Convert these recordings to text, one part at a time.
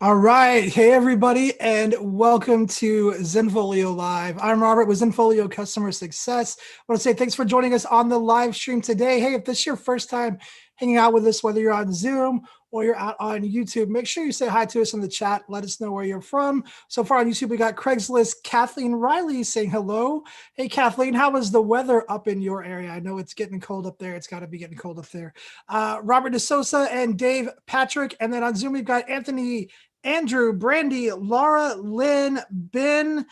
All right. Hey, everybody, and welcome to Zenfolio Live. I'm Robert with Zenfolio Customer Success. I want to say thanks for joining us on the live stream today. Hey, if this is your first time hanging out with us, whether you're on Zoom or you're out on YouTube, make sure you say hi to us in the chat. Let us know where you're from. So far on YouTube, we got Craigslist Kathleen Riley saying hello. Hey, Kathleen, how is the weather up in your area? I know it's getting cold up there. It's got to be getting cold up there. Robert DeSosa and Dave Patrick. And then on Zoom, we've got Anthony, Andrew, Brandy, Laura, Lynn, Ben,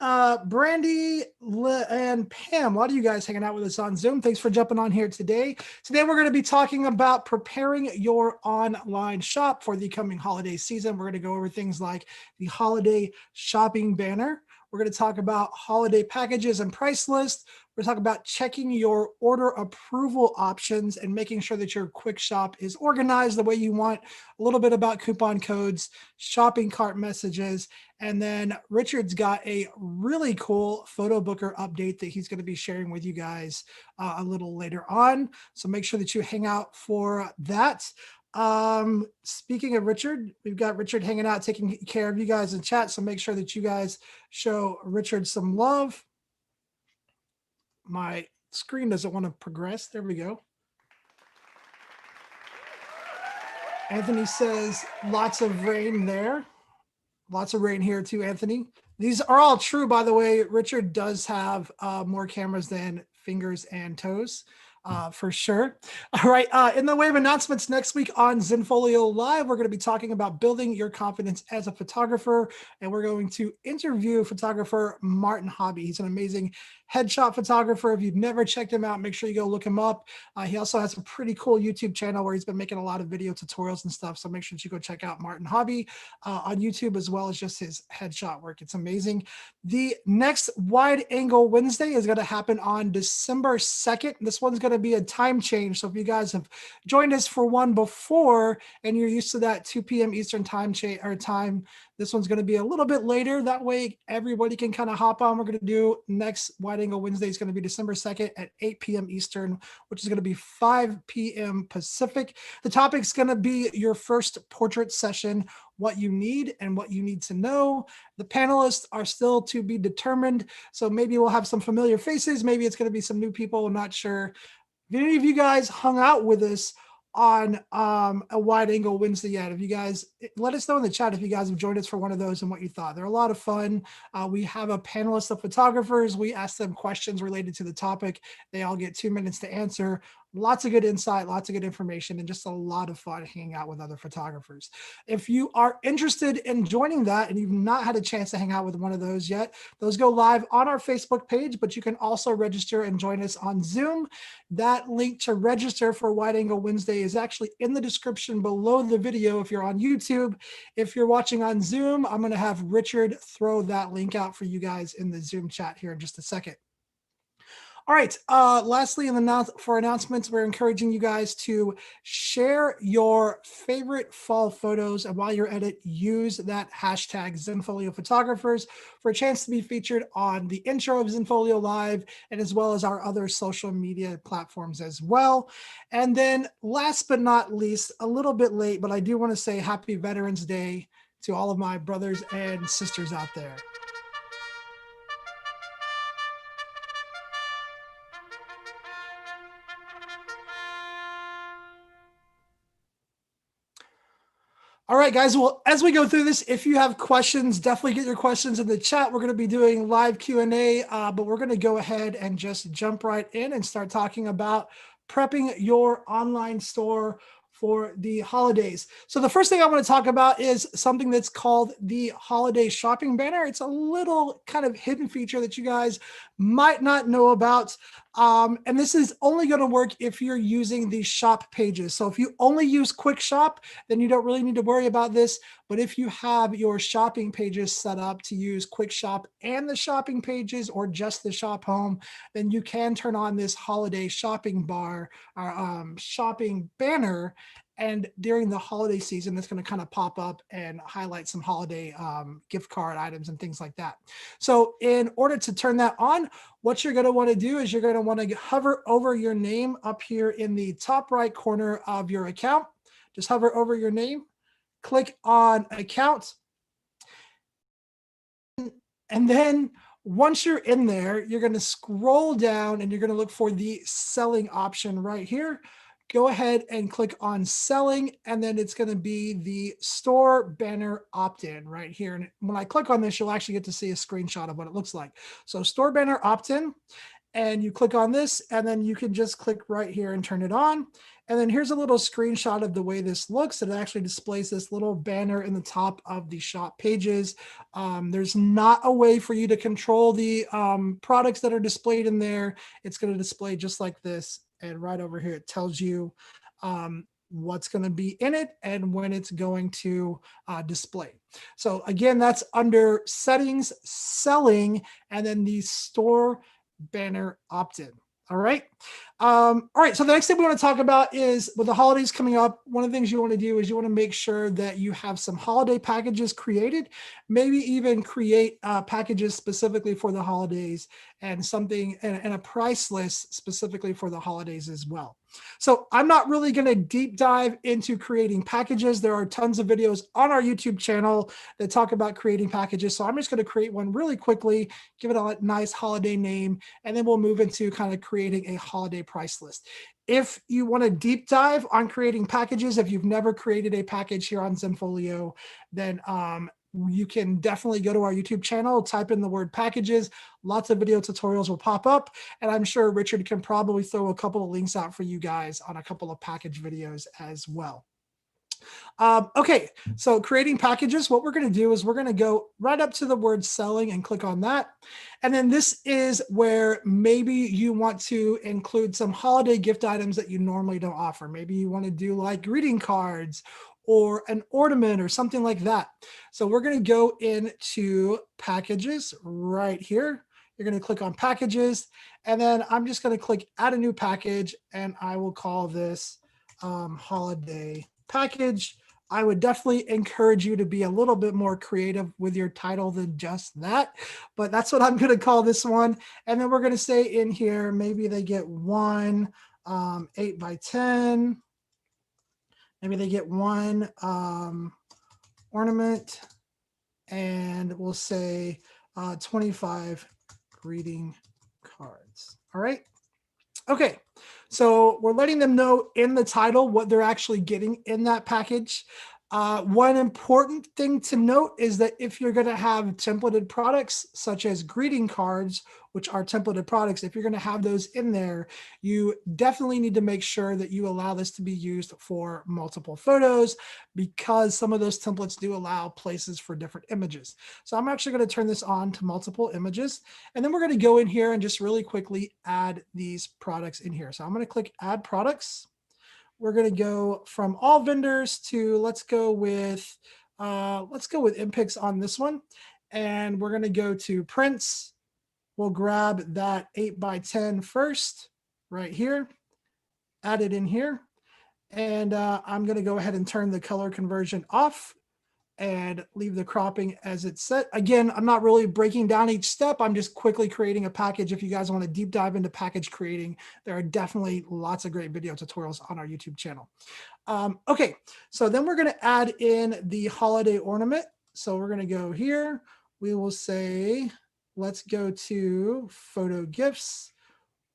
Brandy, and Pam. A lot of you guys hanging out with us on Zoom. Thanks for jumping on here today. Today, we're going to be talking about preparing your online shop for the coming holiday season. We're going to go over things like the holiday shopping banner. We're going to talk about holiday packages and price lists. We're talking about checking your order approval options and making sure that your quick shop is organized the way you want. A little bit about coupon codes, shopping cart messages, and then Richard's got a really cool photo booker update that he's going to be sharing with you guys a little later on. So make sure that you hang out for that. Speaking of Richard, we've got Richard hanging out, taking care of you guys in chat. So make sure that you guys show Richard some love. My screen doesn't want to progress. There we go. Anthony says lots of rain there. Lots of rain here too, Anthony. These are all true, by the way. Richard does have more cameras than fingers and toes. For sure. All right. In the way of announcements, next week on Zenfolio Live, we're going to be talking about building your confidence as a photographer. And we're going to interview photographer Martin Hobby. He's an amazing headshot photographer. If you've never checked him out, make sure you go look him up. He also has a pretty cool YouTube channel where he's been making a lot of video tutorials and stuff. So make sure that you go check out Martin Hobby on YouTube, as well as just his headshot work. It's amazing. The next Wide Angle Wednesday is going to happen on December 2nd. This one's going to be a time change. So if you guys have joined us for one before and you're used to that 2 p.m. Eastern time, this one's going to be a little bit later. That way everybody can kind of hop on. We're going to do next Wide Angle Wednesday is going to be December 2nd at 8 p.m. Eastern, which is going to be 5 p.m. Pacific. The topic's going to be your first portrait session, what you need and what you need to know. The panelists are still to be determined. So maybe we'll have some familiar faces. Maybe it's going to be some new people. I'm not sure. If any of you guys hung out with us on a Wide Angle Wednesday yet, if you guys, let us know in the chat if you guys have joined us for one of those and what you thought. They're a lot of fun. We have a panelist of photographers. We ask them questions related to the topic. They all get 2 minutes to answer. Lots of good insight, lots of good information, and just a lot of fun hanging out with other photographers. If you are interested in joining that and you've not had a chance to hang out with one of those yet, those go live on our Facebook page, but you can also register and join us on Zoom. That link to register for Wide Angle Wednesday is actually in the description below the video if you're on YouTube. If you're watching on Zoom, I'm going to have Richard throw that link out for you guys in the Zoom chat here in just a second. All right. Lastly, for announcements, we're encouraging you guys to share your favorite fall photos. And while you're at it, use that hashtag Zenfolio Photographers for a chance to be featured on the intro of Zenfolio Live, and as well as our other social media platforms as well. And then last but not least, a little bit late, but I do want to say Happy Veterans Day to all of my brothers and sisters out there. All right, guys. Well, as we go through this, if you have questions, definitely get your questions in the chat. We're going to be doing live Q&A, but we're going to go ahead and just jump right in and start talking about prepping your online store for the holidays. So the first thing I want to talk about is something that's called the holiday shopping banner. It's a little kind of hidden feature that you guys might not know about. And this is only going to work if you're using the shop pages. So if you only use Quick Shop, then you don't really need to worry about this. But if you have your shopping pages set up to use Quick Shop and the shopping pages or just the shop home, then you can turn on this holiday shopping bar or shopping banner. And during the holiday season, it's going to kind of pop up and highlight some holiday gift card items and things like that. So in order to turn that on, what you're going to want to do is you're going to want to hover over your name up here in the top right corner of your account. Just hover over your name. click on account. And then once you're in there, you're going to scroll down and you're going to look for the selling option right here. Go ahead and click on selling, and then it's going to be the store banner opt-in right here. And when I click on this, you'll actually get to see a screenshot of what it looks like. So store banner opt-in, and you click on this, and then you can just click right here and turn it on. And then here's a little screenshot of the way this looks. It actually displays this little banner in the top of the shop pages. There's not a way for you to control the products that are displayed in there. It's going to display just like this. And right over here, it tells you what's going to be in it and when it's going to display. So again, that's under settings, selling, and then the store banner opt-in. All right. All right. So the next thing we want to talk about is with the holidays coming up, one of the things you want to do is you want to make sure that you have some holiday packages created, maybe even create packages specifically for the holidays and something and a price list specifically for the holidays as well. So I'm not really going to deep dive into creating packages. There are tons of videos on our YouTube channel that talk about creating packages. So I'm just going to create one really quickly, give it a nice holiday name, and then we'll move into kind of creating a holiday price list. If you want to deep dive on creating packages, if you've never created a package here on Zenfolio, then you can definitely go to our YouTube channel, type in the word packages. Lots of video tutorials will pop up, and I'm sure Richard can probably throw a couple of links out for you guys on a couple of package videos as well. Okay, so creating packages, what we're going to do is we're going to go right up to the word selling and click on that. And then this is where maybe you want to include some holiday gift items that you normally don't offer. Maybe you want to do like greeting cards or an ornament or something like that. So we're going to go into packages right here. You're going to click on packages, and then I'm just going to click add a new package, and I will call this holiday package. I would definitely encourage you to be a little bit more creative with your title than just that, but that's what I'm going to call this one. And then we're going to say in here, maybe they get one 8x10. Maybe they get one ornament, and we'll say 25 greeting cards. All right. Okay, so we're letting them know in the title what they're actually getting in that package. One important thing to note is that if you're going to have templated products such as greeting cards, which are templated products, if you're going to have those in there, you definitely need to make sure that you allow this to be used for multiple photos, because some of those templates do allow places for different images. So I'm actually going to turn this on to multiple images, and then we're going to go in here and just really quickly add these products in here. So I'm going to click add products. We're going to go from all vendors to let's go with InPix on this one, and we're going to go to prints. We'll grab that 8x10 first right here, add it in here, and I'm going to go ahead and turn the color conversion off and leave the cropping as it's set. Again, I'm not really breaking down each step. I'm just quickly creating a package. If you guys want to deep dive into package creating, there are definitely lots of great video tutorials on our YouTube channel. Okay, so then we're going to add in the holiday ornament. So we're going to go here. We will say, let's go to photo gifts.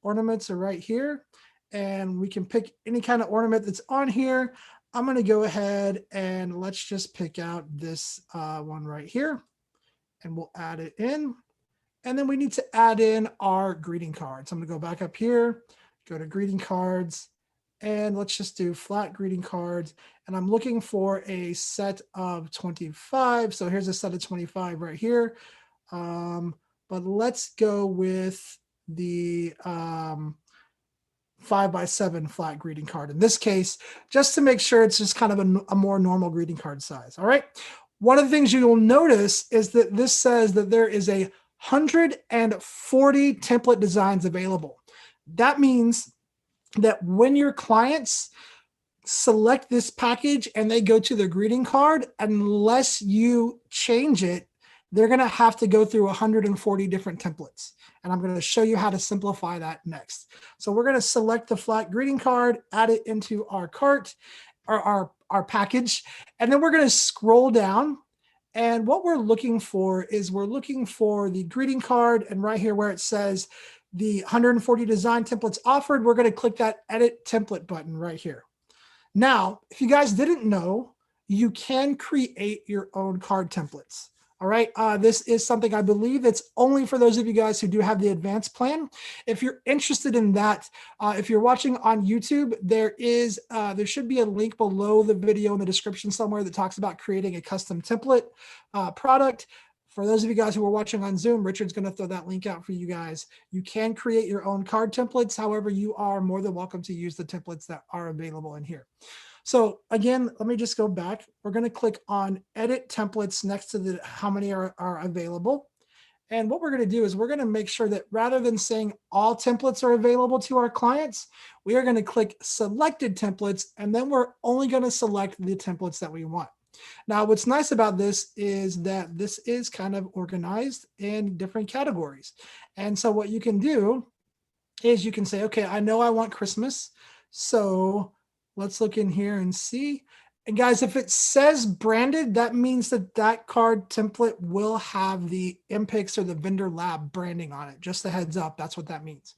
Ornaments are right here, and we can pick any kind of ornament that's on here. I'm going to go ahead and let's just pick out this one right here, and we'll add it in. And then we need to add in our greeting cards. I'm going to go back up here, go to greeting cards, and let's just do flat greeting cards. And I'm looking for a set of 25. So here's a set of 25 right here. But let's go with the 5x7 flat greeting card in this case, just to make sure it's just kind of a more normal greeting card size. All right. One of the things you will notice is that this says that there is 140 template designs available. That means that when your clients select this package and they go to the greeting card, unless you change it, they're going to have to go through 140 different templates. And I'm going to show you how to simplify that next. So we're going to select the flat greeting card, add it into our cart or our our package. And then we're going to scroll down. And what we're looking for is we're looking for the greeting card. And right here where it says the 140 design templates offered, we're going to click that edit template button right here. Now, if you guys didn't know, you can create your own card templates. All right. This is something I believe that's only for those of you guys who do have the advanced plan. If you're interested in that, if you're watching on YouTube, there should be a link below the video in the description somewhere that talks about creating a custom template product. For those of you guys who are watching on Zoom, Richard's going to throw that link out for you guys. You can create your own card templates. However, you are more than welcome to use the templates that are available in here. So again, let me just go back. We're going to click on edit templates next to the how many are available. And what we're going to do is we're going to make sure that rather than saying all templates are available to our clients, we are going to click selected templates, and then we're only going to select the templates that we want. Now, what's nice about this is that this is kind of organized in different categories. And so what you can do is you can say, okay, I know I want Christmas. So let's look in here and see. And guys, if it says branded, that means that that card template will have the MPix or the vendor lab branding on it. Just a heads up, that's what that means.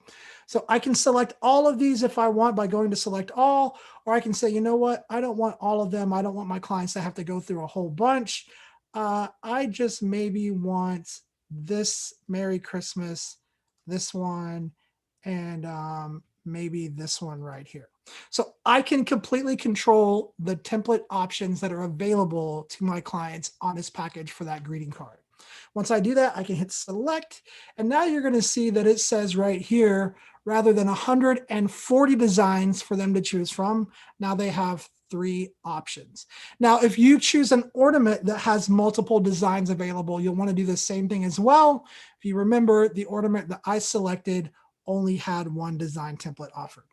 So I can select all of these if I want by going to select all, or I can say, you know what? I don't want all of them. I don't want my clients to have to go through a whole bunch. I just maybe want this Merry Christmas, this one, and maybe this one right here. So I can completely control the template options that are available to my clients on this package for that greeting card. Once I do that, I can hit select. And now you're going to see that it says right here, rather than 140 designs for them to choose from, now they have 3 options. Now, if you choose an ornament that has multiple designs available, you'll want to do the same thing as well. If you remember, the ornament that I selected only had 1 design template offered.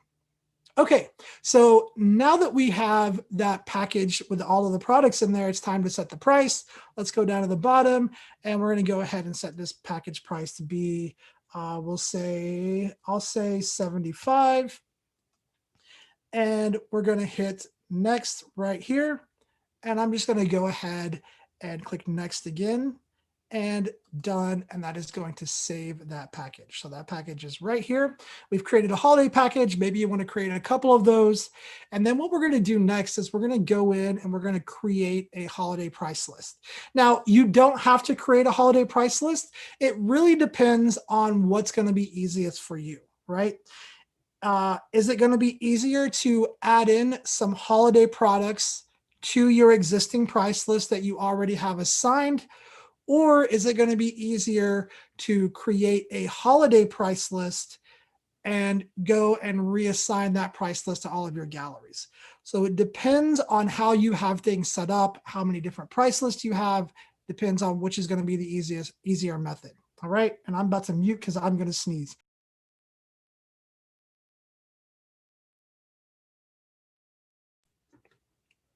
Okay, so now that we have that package with all of the products in there, it's time to set the price. Let's go down to the bottom, and we're going to go ahead and set this package price to be, I'll say 75. And we're going to hit next right here. And I'm just going to go ahead and click next again and done. And that is going to save that package. So that package is right here. We've created a holiday package. Maybe you want to create a couple of those. And then what we're going to do next is we're going to go in and we're going to create a holiday price list. Now, you don't have to create a holiday price list. It really depends on what's going to be easiest for you, right? Is it going to be easier to add in some holiday products to your existing price list that you already have assigned? Or is it going to be easier to create a holiday price list and go and reassign that price list to all of your galleries? So it depends on how you have things set up, how many different price lists you have, depends on which is going to be the easier method. All right. And I'm about to mute because I'm going to sneeze.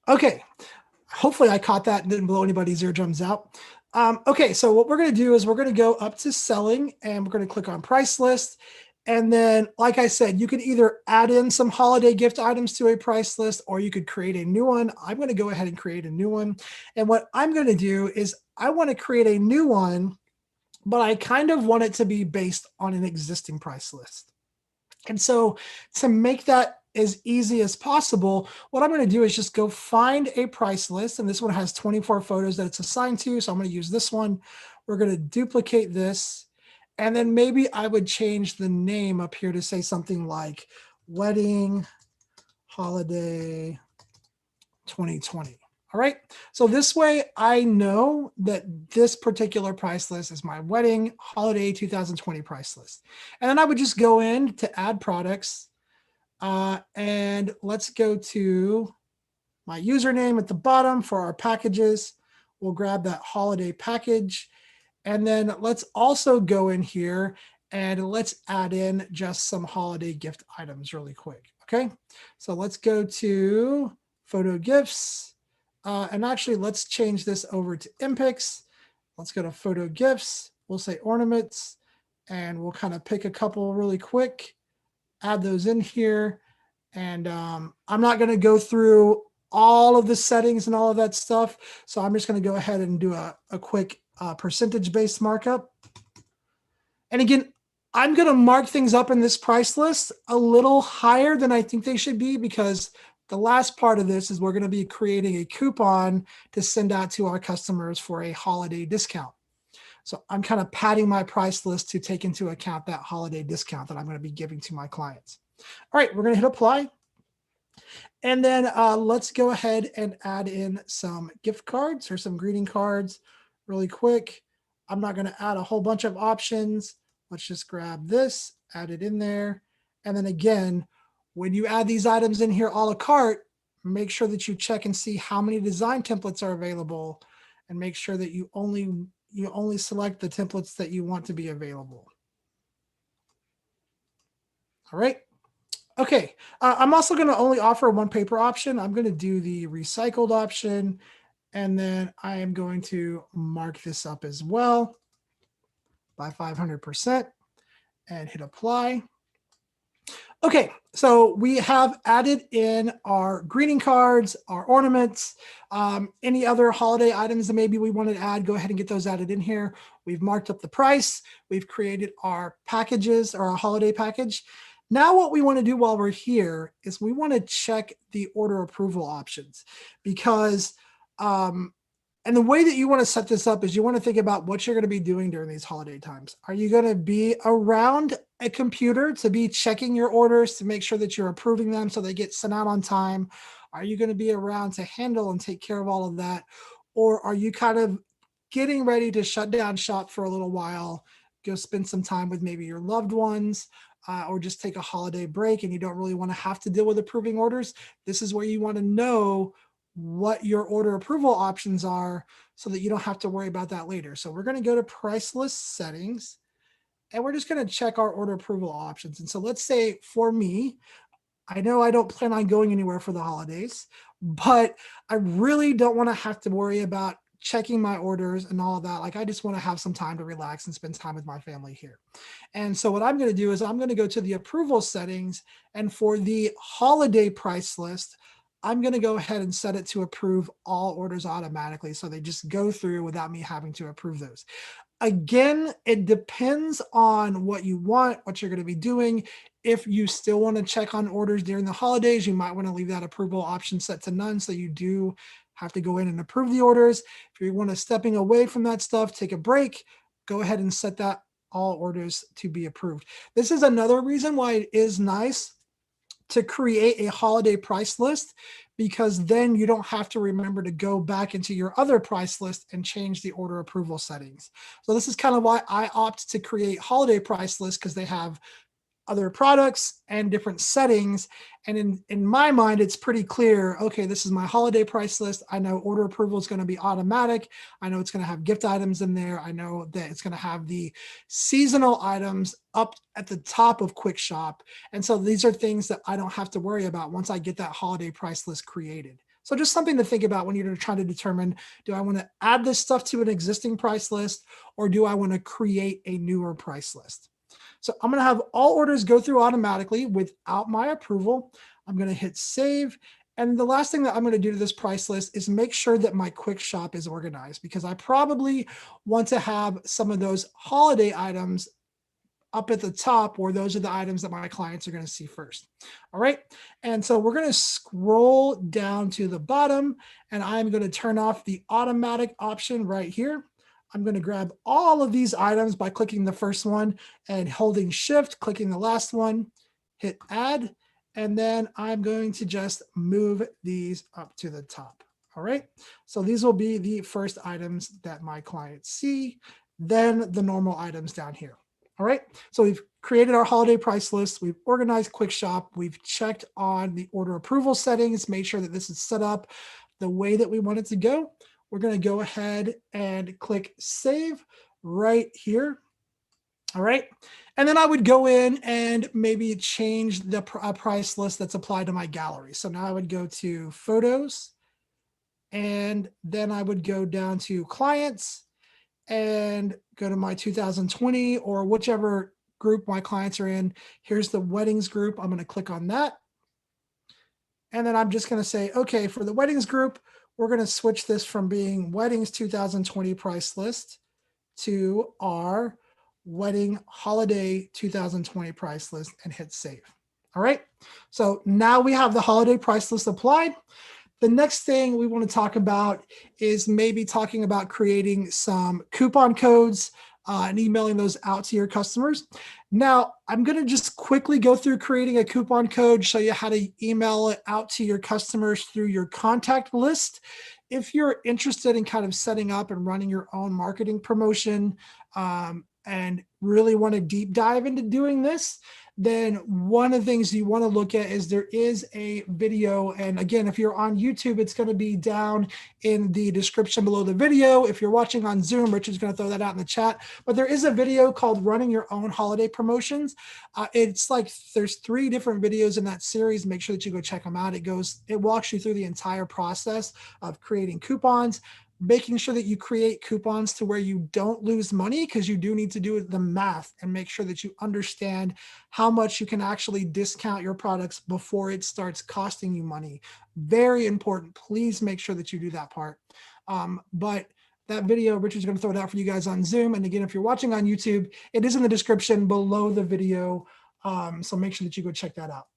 Okay. Hopefully I caught that and didn't blow anybody's eardrums out. Okay, so what we're going to do is we're going to go up to selling and we're going to click on price list. And then, like I said, you can either add in some holiday gift items to a price list or you could create a new one. I'm going to go ahead and create a new one. And what I'm going to do is I want to create a new one, but I kind of want it to be based on an existing price list. And so to make that as easy as possible, what I'm going to do is just go find a price list. And this one has 24 photos that it's assigned to. So I'm going to use this one. We're going to duplicate this. And then maybe I would change the name up here to say something like Wedding Holiday 2020. All right. So this way I know that this particular price list is my Wedding Holiday 2020 price list. And then I would just go in to add products. And let's go to my username at the bottom for our packages. We'll grab that holiday package. And then let's also go in here and let's add in just some holiday gift items really quick. Okay. So let's go to photo gifts. And actually, let's change this over to MPix. Let's go to photo gifts. We'll say ornaments, and we'll kind of pick a couple really quick, add those in here. And I'm not going to go through all of the settings and all of that stuff. So I'm just going to go ahead and do a quick percentage-based markup. And again, I'm going to mark things up in this price list a little higher than I think they should be, because the last part of this is we're going to be creating a coupon to send out to our customers for a holiday discount. So I'm kind of padding my price list to take into account that holiday discount that I'm going to be giving to my clients. All right, we're going to hit apply. And then let's go ahead and add in some gift cards or some greeting cards really quick. I'm not going to add a whole bunch of options. Let's just grab this, add it in there. And then again, when you add these items in here a la carte, make sure that you check and see how many design templates are available, and make sure that you only select the templates that you want to be available. All right. Okay, I'm also going to only offer one paper option. I'm going to do the recycled option, and then I am going to mark this up as well by 500% and hit apply. Okay, so we have added in our greeting cards, our ornaments, any other holiday items that maybe we want to add, go ahead and get those added in here. We've marked up the price. We've created our packages or our holiday package. Now what we want to do while we're here is we want to check the order approval options, because and the way that you want to set this up is you want to think about what you're going to be doing during these holiday times. Are you going to be around a computer to be checking your orders to make sure that you're approving them so they get sent out on time? Are you going to be around to handle and take care of all of that? Or are you kind of getting ready to shut down shop for a little while, go spend some time with maybe your loved ones, or just take a holiday break and you don't really want to have to deal with approving orders? This is where you want to know what your order approval options are so that you don't have to worry about that later. So we're going to go to price list settings, and we're just going to check our order approval options. And so let's say for me, I know I don't plan on going anywhere for the holidays, but I really don't want to have to worry about checking my orders and all of that. Like, I just want to have some time to relax and spend time with my family here. And so what I'm going to do is I'm going to go to the approval settings, and for the holiday price list, I'm going to go ahead and set it to approve all orders automatically. So they just go through without me having to approve those. Again, it depends on what you want, what you're going to be doing. If you still want to check on orders during the holidays, you might want to leave that approval option set to none, so you do have to go in and approve the orders. If you want to stepping away from that stuff, take a break, go ahead and set that all orders to be approved. This is another reason why it is nice to create a holiday price list, because then you don't have to remember to go back into your other price list and change the order approval settings. So this is kind of why I opt to create holiday price lists, because they have other products and different settings. And in my mind, it's pretty clear, okay, this is my holiday price list. I know order approval is going to be automatic. I know it's going to have gift items in there. I know that it's going to have the seasonal items up at the top of Quick Shop. And so these are things that I don't have to worry about once I get that holiday price list created. So just something to think about when you're trying to determine, do I want to add this stuff to an existing price list, or do I want to create a newer price list? So I'm going to have all orders go through automatically without my approval. I'm going to hit save. And the last thing that I'm going to do to this price list is make sure that my Quick Shop is organized, because I probably want to have some of those holiday items up at the top, where those are the items that my clients are going to see first. All right. And so we're going to scroll down to the bottom, and I'm going to turn off the automatic option right here. I'm going to grab all of these items by clicking the first one and holding shift, clicking the last one, hit add, and then I'm going to just move these up to the top. All right. So these will be the first items that my clients see, then the normal items down here. All right, so we've created our holiday price list. We've organized Quick Shop. We've checked on the order approval settings, made sure that this is set up the way that we want it to go. We're going to go ahead and click save right here. All right, and then I would go in and maybe change the price list that's applied to my gallery. So now I would go to photos, and then I would go down to clients and go to my 2020 or whichever group my clients are in. Here's the weddings group. I'm going to click on that. And then I'm just going to say, okay, for the weddings group, we're going to switch this from being weddings 2020 price list to our wedding holiday 2020 price list and hit save. All right. So now we have the holiday price list applied. The next thing we want to talk about is maybe talking about creating some coupon codes and emailing those out to your customers. Now, I'm going to just quickly go through creating a coupon code, show you how to email it out to your customers through your contact list. If you're interested in kind of setting up and running your own marketing promotion and really want to deep dive into doing this, then one of the things you want to look at is there is a video. And again, if you're on YouTube, it's going to be down in the description below the video. If you're watching on Zoom, Richard's going to throw that out in the chat. But there is a video called Running Your Own Holiday Promotions. It's like there's 3 different videos in that series. Make sure that you go check them out. It walks you through the entire process of creating coupons, making sure that you create coupons to where you don't lose money, because you do need to do the math and make sure that you understand how much you can actually discount your products before it starts costing you money. Very important. Please make sure that you do that part. But that video, Richard's going to throw it out for you guys on Zoom. And again, if you're watching on YouTube, it is in the description below the video. So make sure that you go check that out.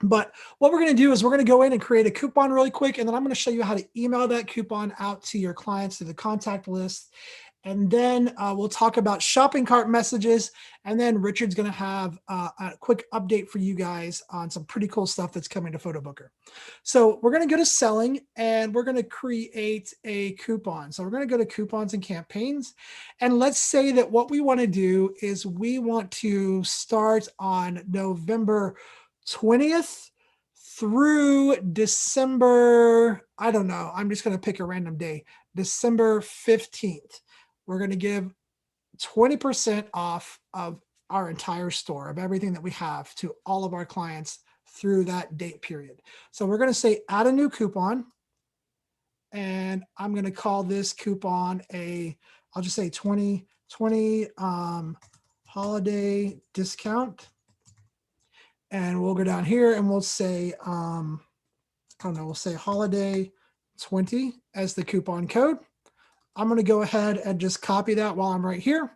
But what we're going to do is we're going to go in and create a coupon really quick. And then I'm going to show you how to email that coupon out to your clients to the contact list. And then we'll talk about shopping cart messages. And then Richard's going to have a quick update for you guys on some pretty cool stuff that's coming to PhotoBooker. So we're going to go to selling and we're going to create a coupon. So we're going to go to coupons and campaigns. And let's say that what we want to do is we want to start on November 20th through December, I don't know, I'm just going to pick a random day, December 15th. We're going to give 20% off of our entire store, of everything that we have, to all of our clients through that date period. So we're going to say add a new coupon, and I'm going to call this coupon I'll just say 2020 holiday discount. And we'll go down here and we'll say, I don't know, we'll say holiday 20 as the coupon code. I'm going to go ahead and just copy that while I'm right here.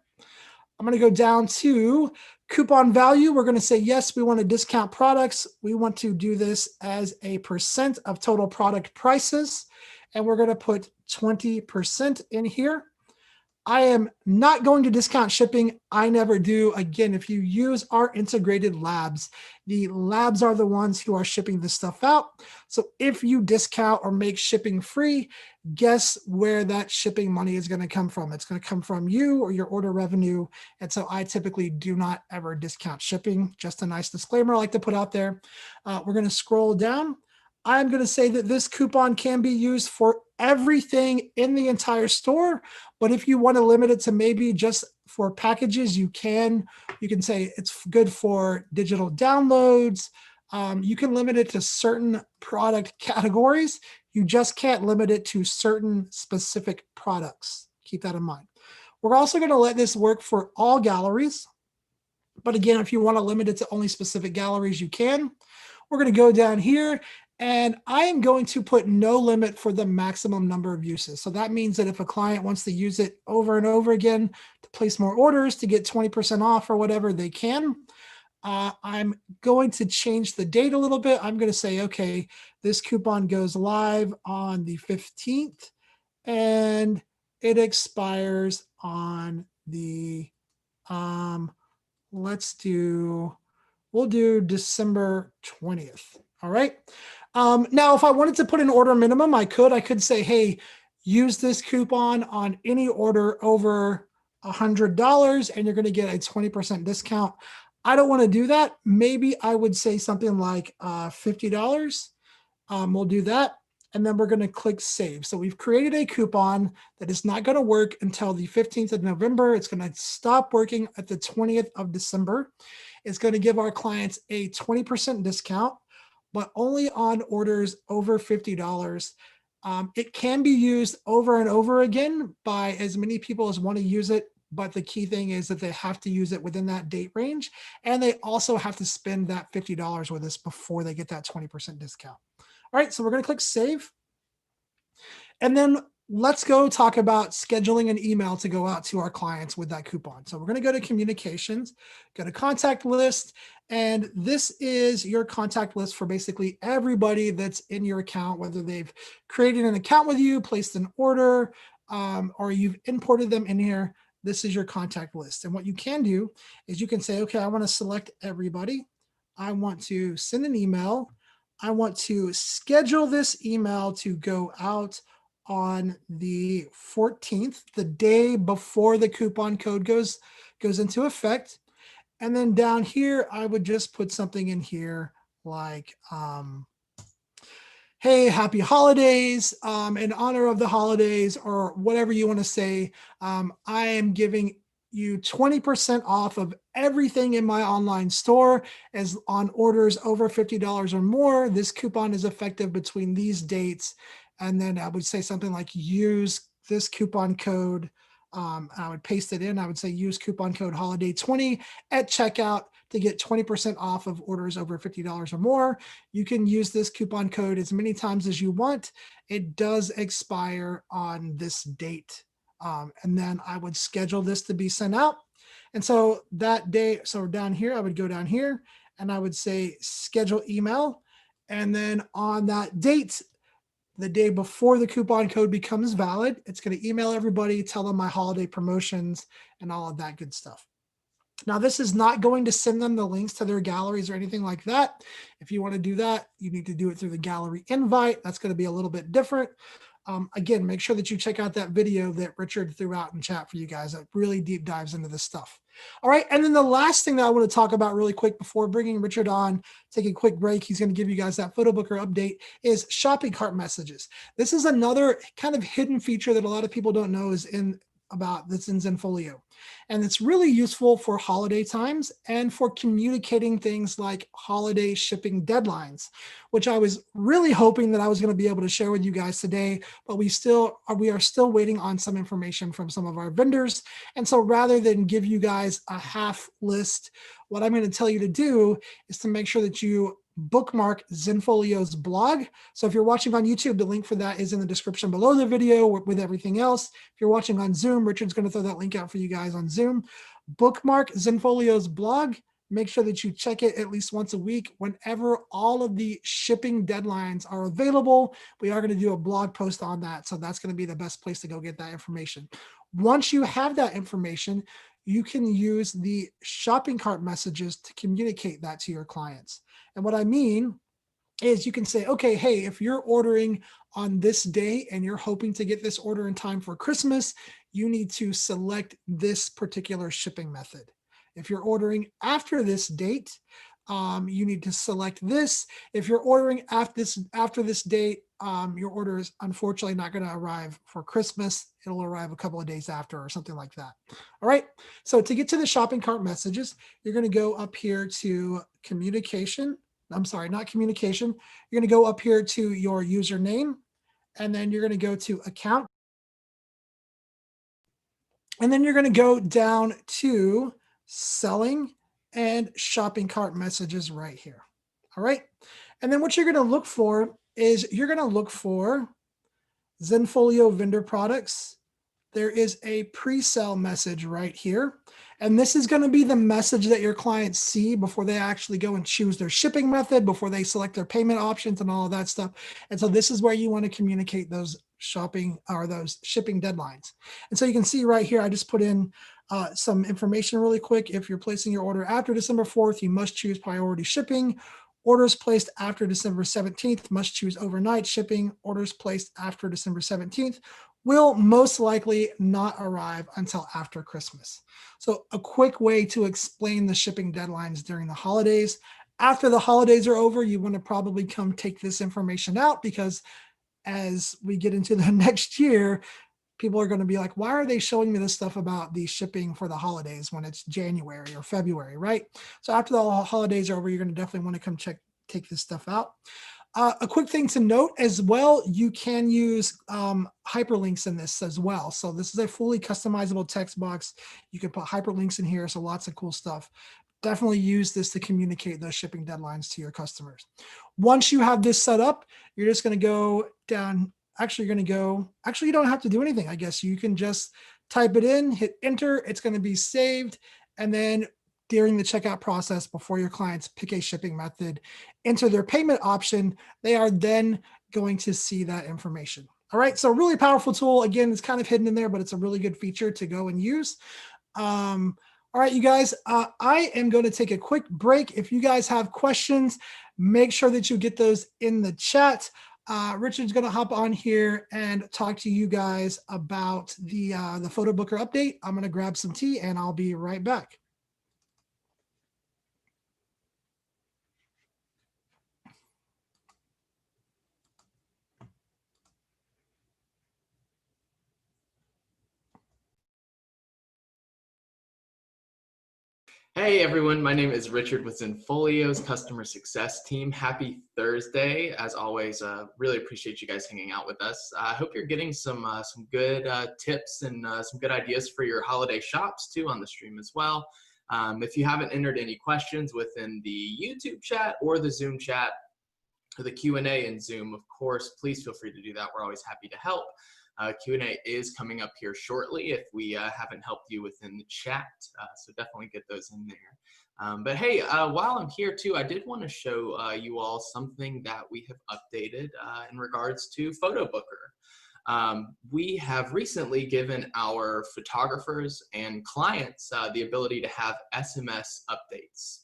I'm going to go down to coupon value. We're going to say, yes, we want to discount products. We want to do this as a % of total product prices. And we're going to put 20% in here. I am not going to discount shipping. I never do. Again, if you use our integrated labs, the labs are the ones who are shipping this stuff out. So if you discount or make shipping free, guess where that shipping money is going to come from? It's going to come from you or your order revenue. And so I typically do not ever discount shipping. Just a nice disclaimer I like to put out there. We're going to scroll down. I'm going to say that this coupon can be used for everything in the entire store. But if you want to limit it to maybe just for packages, you can. You can say it's good for digital downloads. You can limit it to certain product categories. You just can't limit it to certain specific products. Keep that in mind. We're also going to let this work for all galleries. But again, if you want to limit it to only specific galleries, you can. We're going to go down here. And I am going to put no limit for the maximum number of uses. So that means that if a client wants to use it over and over again to place more orders to get 20% off or whatever, they can. I'm going to change the date a little bit. I'm going to say, okay, this coupon goes live on the 15th and it expires on the, we'll do December 20th. All right. Now, if I wanted to put an order minimum, I could say, hey, use this coupon on any order over $100 and you're going to get a 20% discount. I don't want to do that. Maybe I would say something like $50. We'll do that. And then we're going to click save. So we've created a coupon that is not going to work until the 15th of November. It's going to stop working at the 20th of December. It's going to give our clients a 20% discount, but only on orders over $50. It can be used over and over again by as many people as want to use it. But the key thing is that they have to use it within that date range. And they also have to spend that $50 with us before they get that 20% discount. All right, so we're going to click save. And then let's go talk about scheduling an email to go out to our clients with that coupon. So we're going to go to communications, go to contact list, and this is your contact list for basically everybody that's in your account, whether they've created an account with you, placed an order, or you've imported them in here. This is your contact list. And what you can do is you can say, okay, I want to select everybody. I want to send an email. I want to schedule this email to go out on the 14th, the day before the coupon code goes into effect. And then down here, I would just put something in here like, hey, happy holidays, in honor of the holidays, or whatever you want to say. I am giving you 20% off of everything in my online store as on orders over $50 or more. This coupon is effective between these dates. And then I would say something like use this coupon code. I would paste it in. I would say use coupon code holiday20 at checkout to get 20% off of orders over $50 or more. You can use this coupon code as many times as you want. It does expire on this date. And then I would schedule this to be sent out. And so that day, so down here, I would go down here and I would say schedule email. And then on that date, the day before the coupon code becomes valid, it's going to email everybody, tell them my holiday promotions and all of that good stuff. Now, this is not going to send them the links to their galleries or anything like that. If you want to do that, you need to do it through the gallery invite. That's going to be a little bit different. Again, make sure that you check out that video that Richard threw out in chat for you guys that really deep dives into this stuff. All right, and then the last thing that I want to talk about really quick before bringing Richard on, take a quick break, he's going to give you guys that photo booker update, is shopping cart messages. This is another kind of hidden feature that a lot of people don't know is in Zenfolio. And it's really useful for holiday times and for communicating things like holiday shipping deadlines, which I was really hoping that I was going to be able to share with you guys today, but we are still waiting on some information from some of our vendors. And so rather than give you guys a half list, what I'm going to tell you to do is to make sure that you bookmark Zenfolio's blog. So if you're watching on YouTube, the link for that is in the description below the video with everything else. If you're watching on Zoom, Richard's going to throw that link out for you guys on Zoom. Bookmark Zenfolio's blog. Make sure that you check it at least once a week. Whenever all of the shipping deadlines are available, we are going to do a blog post on that. So that's going to be the best place to go get that information. Once you have that information, you can use the shopping cart messages to communicate that to your clients. And what I mean is you can say, okay, hey, if you're ordering on this day and you're hoping to get this order in time for Christmas, you need to select this particular shipping method. If you're ordering after this date, you need to select this. If you're ordering after this date, your order is unfortunately not going to arrive for Christmas. It'll arrive a couple of days after or something like that. All right. So to get to the shopping cart messages, you're going to go up here to communication. I'm sorry, not communication. You're going to go up here to your username, and then you're going to go to account. And then you're going to go down to selling and shopping cart messages right here. All right. And then what you're going to look for is you're going to look for Zenfolio vendor products. There is a pre-sale message right here. And this is going to be the message that your clients see before they actually go and choose their shipping method, before they select their payment options and all of that stuff. And so this is where you want to communicate those shopping or those shipping deadlines. And so you can see right here, I just put in some information really quick. If you're placing your order after December 4th, you must choose priority shipping. Orders placed after December 17th must choose overnight shipping. Orders placed after December 17th will most likely not arrive until after Christmas. So a quick way to explain the shipping deadlines during the holidays. After the holidays are over, you want to probably come take this information out, because as we get into the next year, people are going to be like, why are they showing me this stuff about the shipping for the holidays when it's January or February, right? So after the holidays are over, you're going to definitely want to come take this stuff out. A quick thing to note as well, you can use hyperlinks in this as well. So this is a fully customizable text box. You can put hyperlinks in here, so lots of cool stuff. definitely use this to communicate those shipping deadlines to your customers. Once you have this set up, you're just going to go down. Actually, you're going to go, actually, you don't have to do anything. I guess you can just type it in, hit enter. It's going to be saved. And then during the checkout process, before your clients pick a shipping method, enter their payment option, they are then going to see that information. All right. So really powerful tool. Again, it's kind of hidden in there, but it's a really good feature to go and use. All right, you guys, I am going to take a quick break. If you guys have questions, make sure that you get those in the chat. Richard's going to hop on here and talk to you guys about the photo booker update. I'm going to grab some tea and I'll be right back. Hey everyone, my name is Richard with Zenfolio's customer success team. Happy Thursday. As always, really appreciate you guys hanging out with us. I hope you're getting some good tips and some good ideas for your holiday shops too on the stream as well. If you haven't entered any questions within the YouTube chat or the Zoom chat or the Q&A in Zoom, of course, please feel free to do that. We're always happy to help. Q&A is coming up here shortly if we haven't helped you within the chat, so definitely get those in there. But hey, while I'm here too, I did want to show you all something that we have updated in regards to Photo Booker. We have recently given our photographers and clients the ability to have SMS updates.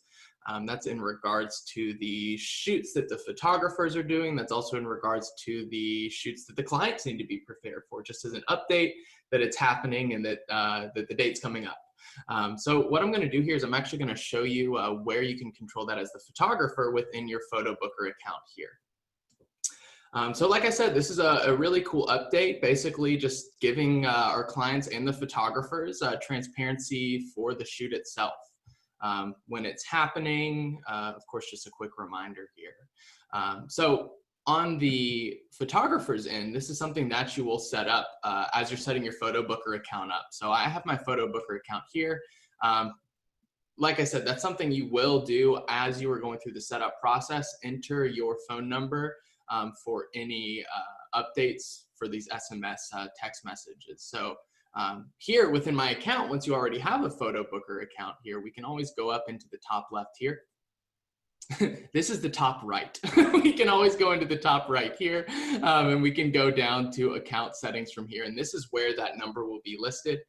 That's in regards to the shoots that the photographers are doing. That's also in regards to the shoots that the clients need to be prepared for, just as an update that it's happening and that, that the date's coming up. So what I'm going to do here is I'm actually going to show you where you can control that as the photographer within your Photo Booker account here. So like I said, this is a really cool update, basically just giving our clients and the photographers transparency for the shoot itself. When it's happening, of course, just a quick reminder here. So on the photographer's end, this is something that you will set up as you're setting your Photo Booker account up. So I have my Photo Booker account here. Like I said, that's something you will do as you are going through the setup process. Enter your phone number for any updates for these SMS text messages. So here within my account, once you already have a Photo Booker account here, we can always go up into the top left here. This is the top right. We can always go into the top right here and we can go down to account settings from here. And this is where that number will be listed.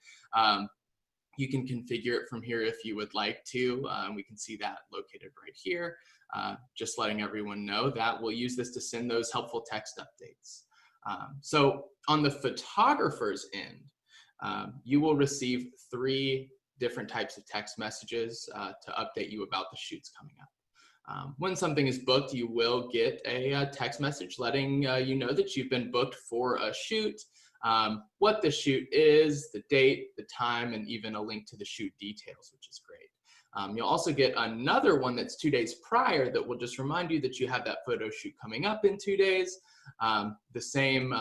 You can configure it from here if you would like to. We can see that located right here. Just letting everyone know that we'll use this to send those helpful text updates. So on the photographer's end, you will receive 3 different types of text messages to update you about the shoots coming up. When something is booked, you will get a text message letting you know that you've been booked for a shoot, what the shoot is, the date, the time, and even a link to the shoot details, which is great. You'll also get another one that's 2 days prior that will just remind you that you have that photo shoot coming up in 2 days. The same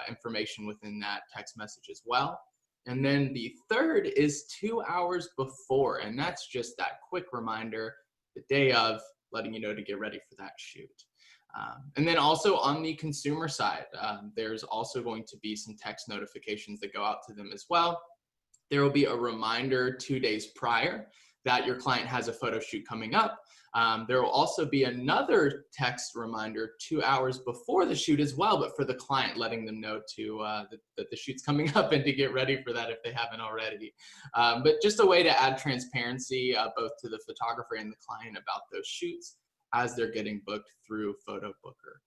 information within that text message as well. And then the third is 2 hours before, and that's just that quick reminder the day of, letting you know to get ready for that shoot. And then also on the consumer side, there's also going to be some text notifications that go out to them as well. There will be a reminder 2 days prior that your client has a photo shoot coming up. There will also be another text reminder 2 hours before the shoot as well, but for the client, letting them know to that the shoot's coming up and to get ready for that if they haven't already. But just a way to add transparency both to the photographer and the client about those shoots as they're getting booked through Photo Booker.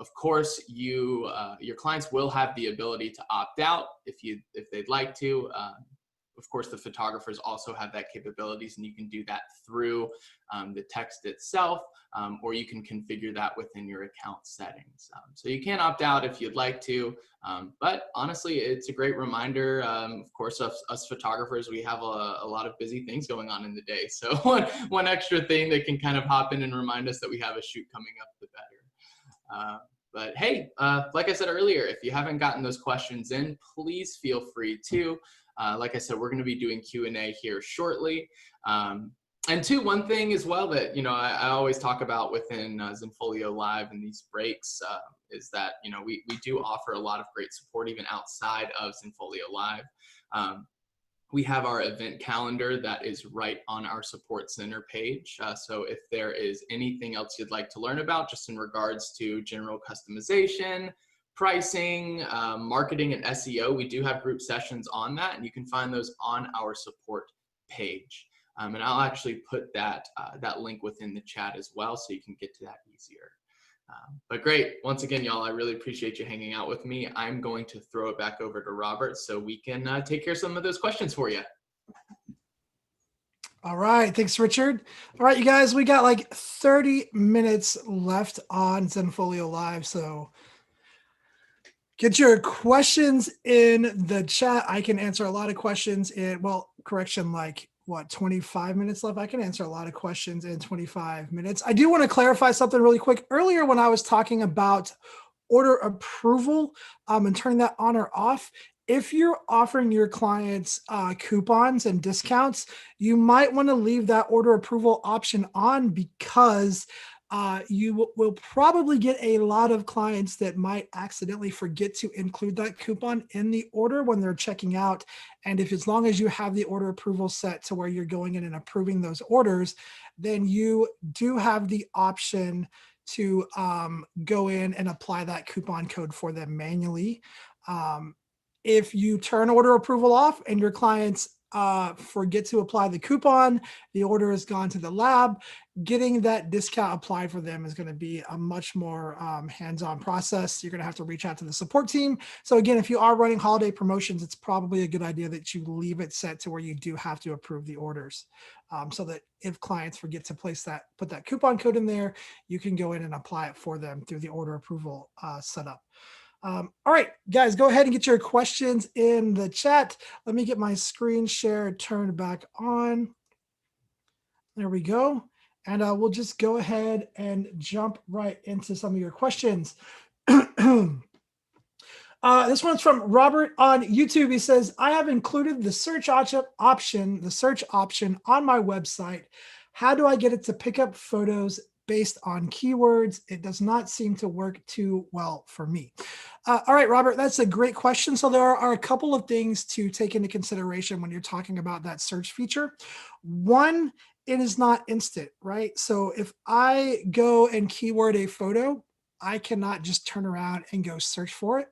Of course, your clients will have the ability to opt out if they'd like to. Of course, the photographers also have that capabilities, and you can do that through the text itself, or you can configure that within your account settings. So you can opt out if you'd like to, but honestly, it's a great reminder. Of course, us photographers, we have a lot of busy things going on in the day. So one extra thing that can kind of hop in and remind us that we have a shoot coming up, the better. But hey, like I said earlier, if you haven't gotten those questions in, please feel free to. Like I said, we're going to be doing Q&A here shortly. And two, one thing as well that, I always talk about within Zenfolio Live and these breaks is that, we do offer a lot of great support even outside of Zenfolio Live. Um, we have our event calendar that is right on our support center page. So if there is anything else you'd like to learn about, just in regards to general customization, pricing, marketing, and SEO, we do have group sessions on that, and you can find those on our support page. And I'll actually put that link within the chat as well, so you can get to that easier. But great. Once again, y'all, I really appreciate you hanging out with me. I'm going to throw it back over to Robert so we can take care of some of those questions for you. All right. Thanks, Richard. All right, you guys, we got like 30 minutes left on Zenfolio Live. So get your questions in the chat. I can answer a lot of questions in, well, correction, like what, 25 minutes left? I can answer a lot of questions in 25 minutes. I do want to clarify something really quick. Earlier, when I was talking about order approval and turning that on or off, if you're offering your clients coupons and discounts, you might want to leave that order approval option on, because you will probably get a lot of clients that might accidentally forget to include that coupon in the order when they're checking out. And if, as long as you have the order approval set to where you're going in and approving those orders, then you do have the option to go in and apply that coupon code for them manually. If you turn order approval off and your clients forget to apply the coupon, the order has gone to the lab. Getting that discount applied for them is going to be a much more hands-on process. You're going to have to reach out to the support team. So again, if you are running holiday promotions, it's probably a good idea that you leave it set to where you do have to approve the orders, so that if clients forget to put that coupon code in there, you can go in and apply it for them through the order approval setup. All right, guys, go ahead and get your questions in the chat. Let me get my screen share turned back on. There we go. And we'll just go ahead and jump right into some of your questions. This one's from Robert on YouTube. He says, I have included the search option on my website. How do I get it to pick up photos based on keywords? It does not seem to work too well for me. All right, Robert, that's a great question. So there are a couple of things to take into consideration when you're talking about that search feature. One, it is not instant, right? So if I go and keyword a photo, I cannot just turn around and go search for it.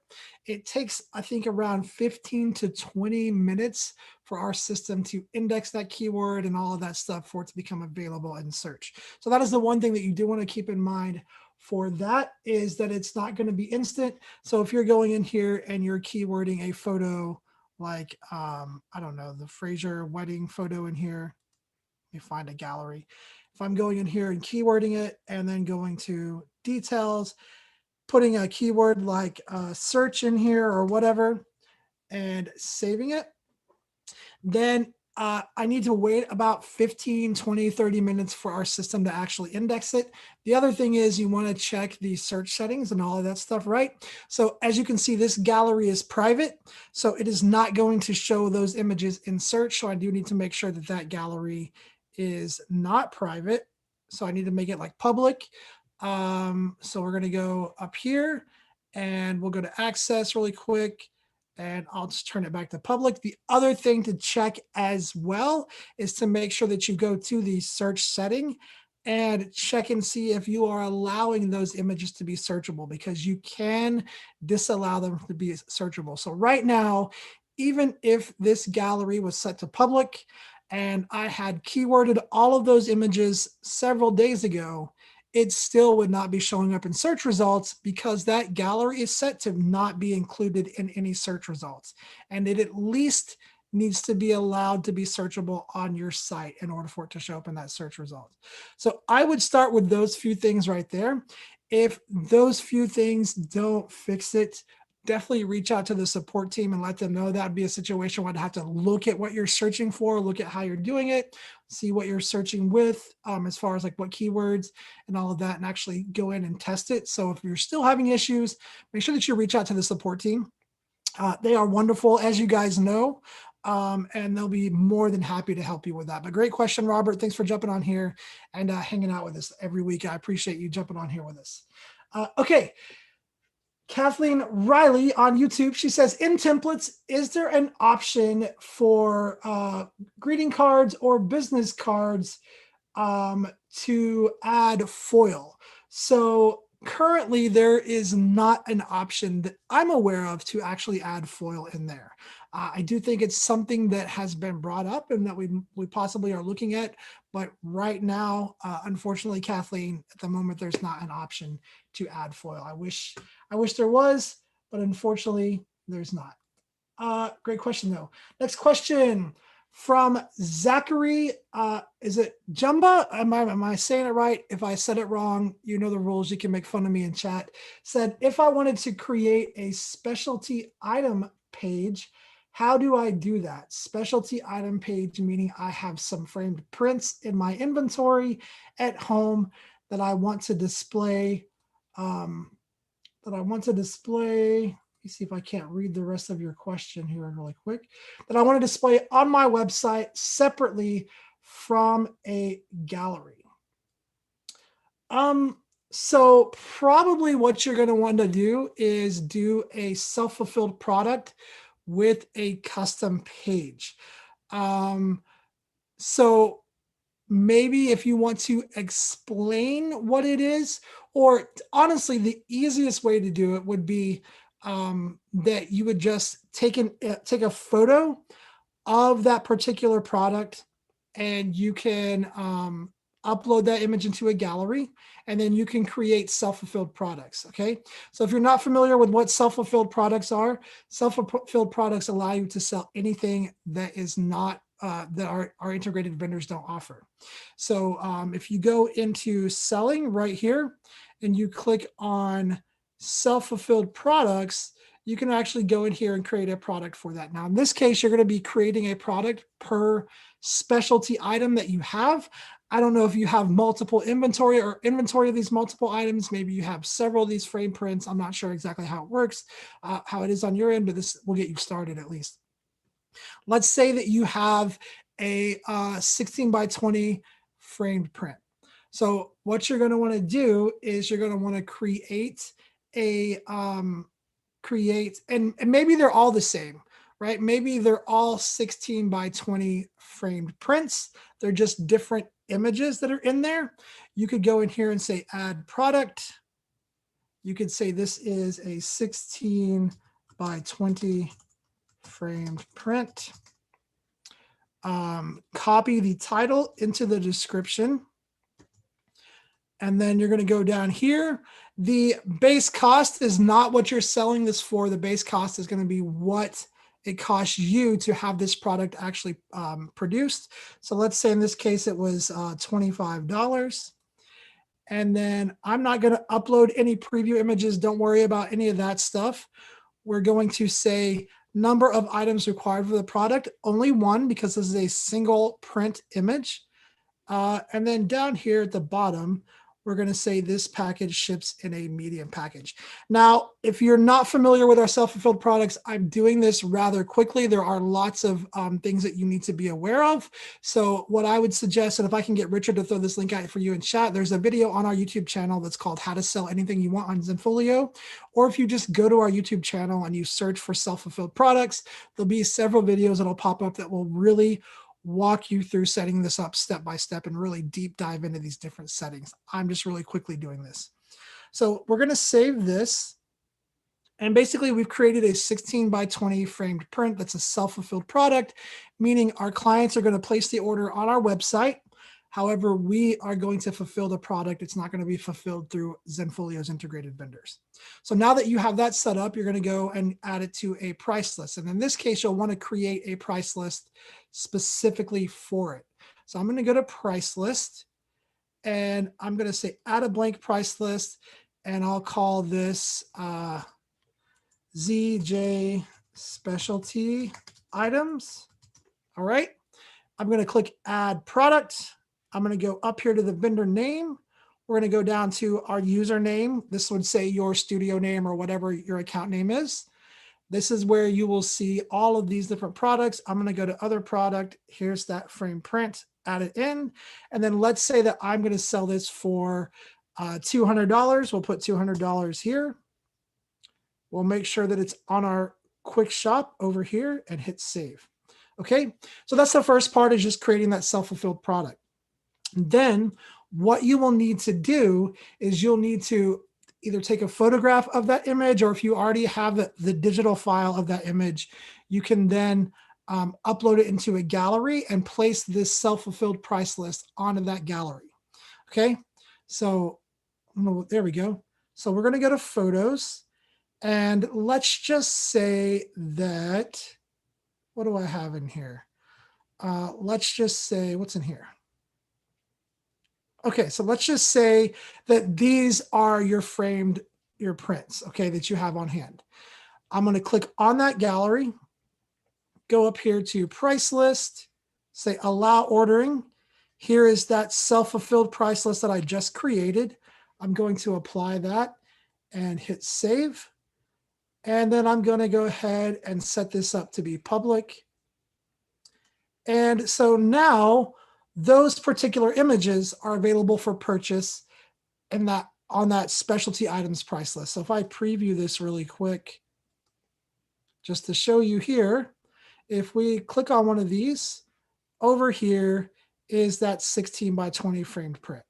It takes, I think, around 15 to 20 minutes for our system to index that keyword and all of that stuff for it to become available in search. So that is the one thing that you do want to keep in mind for that, is that it's not going to be instant. So if you're going in here and you're keywording a photo like, I don't know, the Fraser wedding photo in here, let me find a gallery. If I'm going in here and keywording it and then going to details, putting a keyword like search in here or whatever, and saving it, then I need to wait about 15, 20, 30 minutes for our system to actually index it. The other thing is you want to check the search settings and all of that stuff, right? So as you can see, this gallery is private, so it is not going to show those images in search. So I do need to make sure that that gallery is not private. So I need to make it like public. So we're going to go up here and we'll go to access really quick. And I'll just turn it back to public. The other thing to check as well is to make sure that you go to the search setting and check and see if you are allowing those images to be searchable, because you can disallow them to be searchable. So right now, even if this gallery was set to public and I had keyworded all of those images several days ago, it still would not be showing up in search results, because that gallery is set to not be included in any search results. And it at least needs to be allowed to be searchable on your site in order for it to show up in that search result. So I would start with those few things right there. If those few things don't fix it, definitely reach out to the support team and let them know. That would be a situation where I'd have to look at what you're searching for, look at how you're doing it, see what you're searching with as far as like what keywords and all of that, and actually go in and test it. So if you're still having issues, make sure that you reach out to the support team. They are wonderful. As you guys know, and they'll be more than happy to help you with that. But great question, Robert. Thanks for jumping on here and hanging out with us every week. I appreciate you jumping on here with us. Okay. Kathleen Riley on YouTube, she says, in templates, is there an option for greeting cards or business cards to add foil? So currently there is not an option that I'm aware of to actually add foil in there. I do think it's something that has been brought up and that we possibly are looking at, but right now, unfortunately, Kathleen, at the moment, there's not an option to add foil. I wish there was, but unfortunately, there's not. Great question though. Next question from Zachary. Is it Jumba? Am I saying it right? If I said it wrong, you know the rules. You can make fun of me in chat. Said, if I wanted to create a specialty item page, how do I do that? Specialty item page, meaning I have some framed prints in my inventory at home that I want to display. Let me see if I can't read the rest of your question here really quick. That I want to display on my website separately from a gallery. So probably what you're going to want to do is do a self-fulfilled product with a custom page. So maybe if you want to explain what it is, or honestly, the easiest way to do it would be that you would just take a photo of that particular product, and you can upload that image into a gallery, and then you can create self-fulfilled products. Okay. So if you're not familiar with what self-fulfilled products are, self-fulfilled products allow you to sell anything that is not that our integrated vendors don't offer. So if you go into selling right here and you click on self-fulfilled products, you can actually go in here and create a product for that. Now, in this case, you're going to be creating a product per specialty item that you have. I don't know if you have multiple inventory of these multiple items. Maybe you have several of these frame prints. I'm not sure exactly how it works, how it is on your end, but this will get you started at least. Let's say that you have a 16 by 20 framed print. So what you're going to want to do is you're going to want to create a and maybe they're all the same, right? Maybe they're all 16 by 20 framed prints. They're just different images that are in there. You could go in here and say add product. You could say this is a 16 by 20 framed print. Copy the title into the description. And then you're going to go down here. The base cost is not what you're selling this for. The base cost is going to be what it costs you to have this product actually produced. So let's say in this case, it was $25. And then I'm not going to upload any preview images. Don't worry about any of that stuff. We're going to say number of items required for the product, only one, because this is a single print image. And then down here at the bottom, we're going to say this package ships in a medium package. Now, if you're not familiar with our self-fulfilled products, I'm doing this rather quickly. There are lots of things that you need to be aware of. So what I would suggest, and if I can get Richard to throw this link out for you in chat, there's a video on our YouTube channel that's called How to Sell Anything You Want on Zenfolio. Or if you just go to our YouTube channel and you search for self-fulfilled products, there'll be several videos that'll pop up that will really walk you through setting this up step by step and really deep dive into these different settings. I'm just really quickly doing this. So we're going to save this. And basically we've created a 16 by 20 framed print that's a self-fulfilled product, meaning our clients are going to place the order on our website. However, we are going to fulfill the product. It's not going to be fulfilled through Zenfolio's integrated vendors. So now that you have that set up, you're going to go and add it to a price list. And in this case, you'll want to create a price list specifically for it. So I'm going to go to price list and I'm going to say add a blank price list, and I'll call this ZJ specialty items. All right. I'm going to click add product. I'm going to go up here to the vendor name. We're going to go down to our username. This would say your studio name or whatever your account name is. This is where you will see all of these different products. I'm going to go to other product. Here's that frame print, add it in. And then let's say that I'm going to sell this for $200. We'll put $200 here. We'll make sure that it's on our quick shop over here and hit save. Okay, so that's the first part, is just creating that self-fulfilled product. Then what you will need to do is you'll need to either take a photograph of that image, or if you already have the digital file of that image, you can then upload it into a gallery and place this self-fulfilled price list onto that gallery. Okay, so there we go. So we're going to go to photos, and let's just say that, what do I have in here? Let's just say, what's in here? Okay, so let's just say that these are your prints, okay, that you have on hand. I'm going to click on that gallery, go up here to price list, say allow ordering. Here is that self-fulfilled price list that I just created. I'm going to apply that and hit save. And then I'm going to go ahead and set this up to be public. And so now those particular images are available for purchase in that, on that specialty items price list. So if I preview this really quick, just to show you here, if we click on one of these, over here is that 16 by 20 framed print.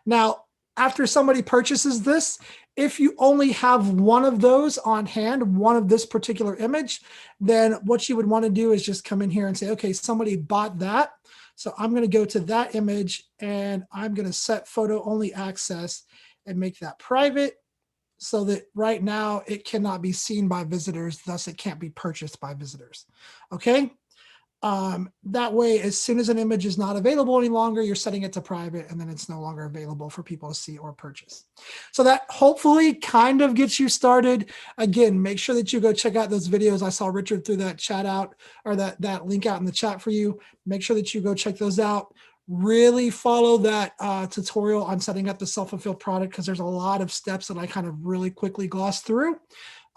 Now, after somebody purchases this, if you only have one of those on hand, one of this particular image, then what you would want to do is just come in here and say, okay, somebody bought that. So I'm going to go to that image and I'm going to set photo only access and make that private, so that right now it cannot be seen by visitors, thus it can't be purchased by visitors. Okay. That way, as soon as an image is not available any longer, you're setting it to private, and then it's no longer available for people to see or purchase. So that hopefully kind of gets you started. Again, make sure that you go check out those videos. I saw Richard threw that chat out, or that link out in the chat for you. Make sure that you go check those out. Really follow that tutorial on setting up the self-fulfilled product, because there's a lot of steps that I kind of really quickly glossed through.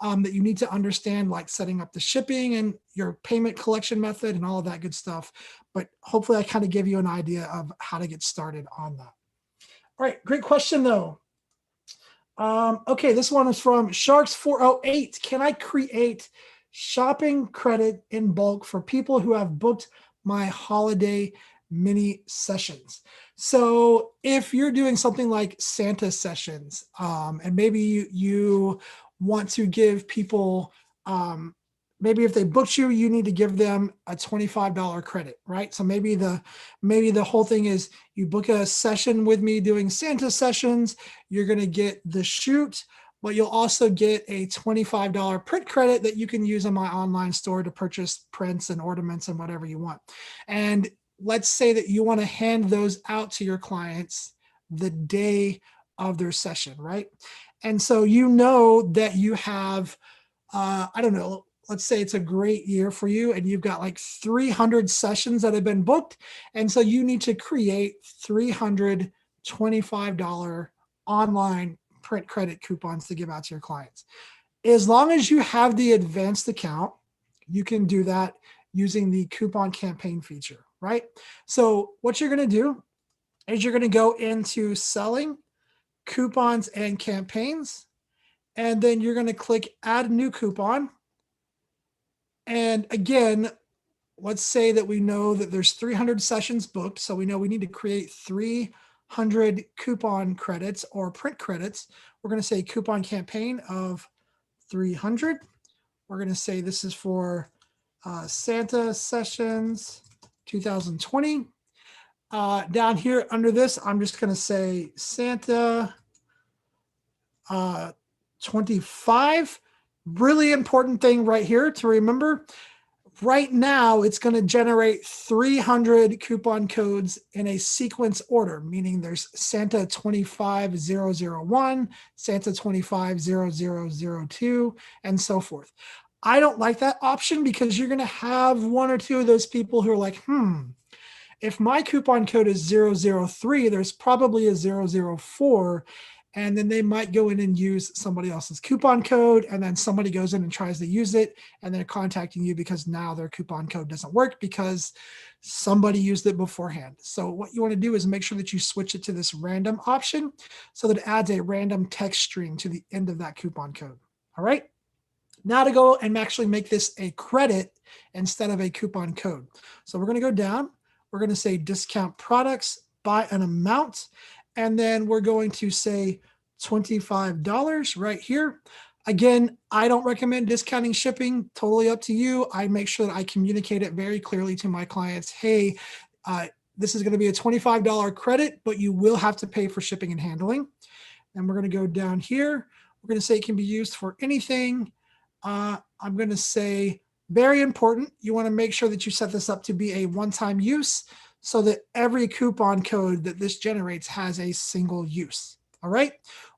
That you need to understand, like setting up the shipping and your payment collection method and all of that good stuff. But hopefully I kind of give you an idea of how to get started on that. All right, great question though. Okay, this one is from Sharks408. Can I create shopping credit in bulk for people who have booked my holiday mini sessions? So if you're doing something like Santa sessions, and maybe you want to give people, maybe if they booked you, you need to give them a $25 credit, right? So maybe the whole thing is you book a session with me doing Santa sessions, you're going to get the shoot, but you'll also get a $25 print credit that you can use on my online store to purchase prints and ornaments and whatever you want. And let's say that you want to hand those out to your clients the day of their session, right? And so you know that you have, I don't know, let's say it's a great year for you and you've got like 300 sessions that have been booked. And so you need to create $325 online print credit coupons to give out to your clients. As long as you have the advanced account, you can do that using the coupon campaign feature, right? So what you're going to do is you're going to go into selling, coupons and campaigns, and then you're going to click add new coupon. And again, let's say that we know that there's 300 sessions booked, so we know we need to create 300 coupon credits or print credits. We're going to say coupon campaign of 300. We're going to say this is for Santa sessions 2020. Down here under this, I'm just going to say Santa 25. Really important thing right here to remember. Right now, it's going to generate 300 coupon codes in a sequence order, meaning there's Santa 25001, Santa 250002, and so forth. I don't like that option because you're going to have one or two of those people who are like, if my coupon code is 003, there's probably a 004. and then they might go in and use somebody else's coupon code, and then somebody goes in and tries to use it, and they're contacting you because now their coupon code doesn't work because somebody used it beforehand. So what you want to do is make sure that you switch it to this random option so that it adds a random text string to the end of that coupon code. All right. Now to go and actually make this a credit instead of a coupon code. So we're going to go down. We're going to say discount products by an amount. And then we're going to say $25 right here. Again, I don't recommend discounting shipping. Totally up to you. I make sure that I communicate it very clearly to my clients. Hey, this is going to be a $25 credit, but you will have to pay for shipping and handling. And we're going to go down here. We're going to say it can be used for anything. I'm going to say very important. You want to make sure that you set this up to be a one-time use so that every coupon code that this generates has a single use. All right.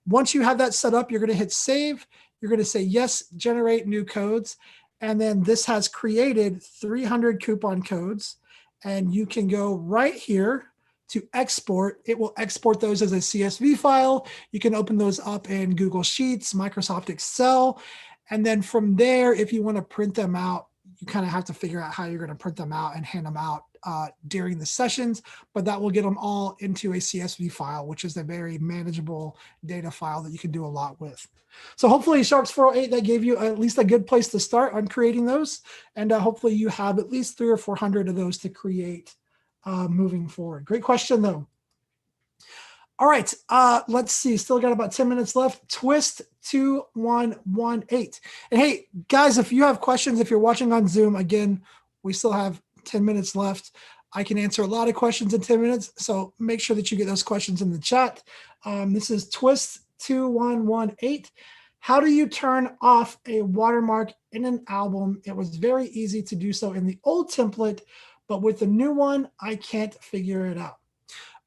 Once you have that set up, you're going to hit save. You're going to say, yes, generate new codes. And then this has created 300 coupon codes. And you can go right here to export. It will export those as a CSV file. You can open those up in Google Sheets, Microsoft Excel. And then from there, if you want to print them out, you kind of have to figure out how you're going to print them out and hand them out during the sessions, but that will get them all into a CSV file, which is a very manageable data file that you can do a lot with. So hopefully Sharks 408, that gave you at least a good place to start on creating those. And hopefully you have at least 300 or 400 of those to create moving forward. Great question though. All right, let's see. Still got about 10 minutes left. Twist 2118. And hey, guys, if you have questions, if you're watching on Zoom, again, we still have 10 minutes left. I can answer a lot of questions in 10 minutes, so make sure that you get those questions in the chat. This is Twist 2118. How do you turn off a watermark in an album? It was very easy to do so in the old template, but with the new one, I can't figure it out.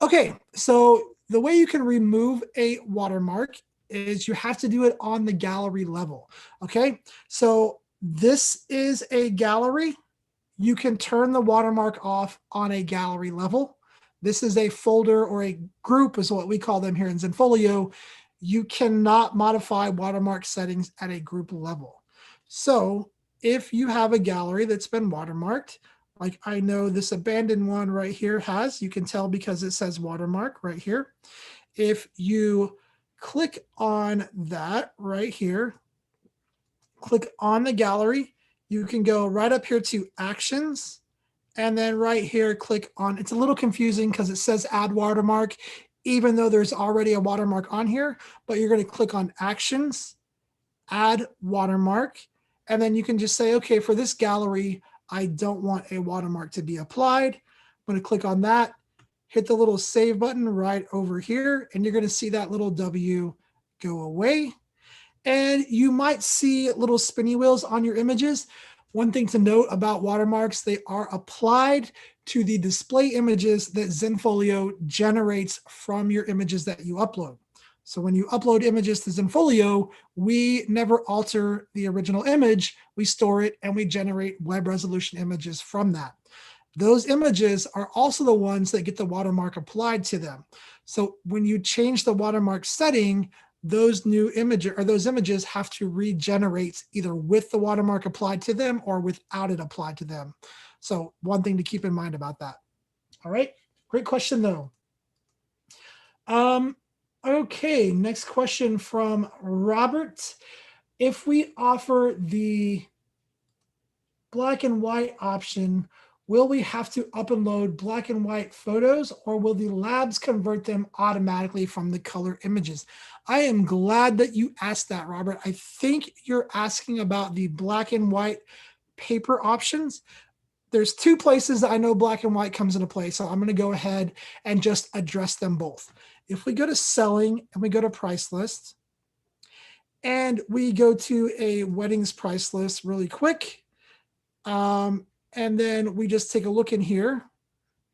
Okay, so the way you can remove a watermark is you have to do it on the gallery level. Okay, so this is a gallery. You can turn the watermark off on a gallery level. This is a folder or a group is what we call them here in Zenfolio. You cannot modify watermark settings at a group level. So if you have a gallery that's been watermarked, like I know this abandoned one right here has, you can tell because it says watermark right here. If you click on that right here, click on the gallery, you can go right up here to actions. And then right here, click on, it's a little confusing because it says add watermark, even though there's already a watermark on here, but you're going to click on actions, add watermark. And then you can just say, okay, for this gallery, I don't want a watermark to be applied. I'm going to click on that, hit the little save button right over here, and you're going to see that little W go away. And you might see little spinny wheels on your images. One thing to note about watermarks, they are applied to the display images that Zenfolio generates from your images that you upload. So when you upload images to Zenfolio, we never alter the original image. We store it and we generate web resolution images from that. Those images are also the ones that get the watermark applied to them. So when you change the watermark setting, those new images or those images have to regenerate either with the watermark applied to them or without it applied to them. So one thing to keep in mind about that. All right, great question though. Okay, next question from Robert. If we offer the black and white option, will we have to upload black and white photos or will the labs convert them automatically from the color images? I am glad that you asked that, Robert. I think you're asking about the black and white paper options. There's two places that I know black and white comes into play, so I'm going to go ahead and just address them both. If we go to selling and we go to price list and we go to a weddings price list really quick, and then we just take a look in here,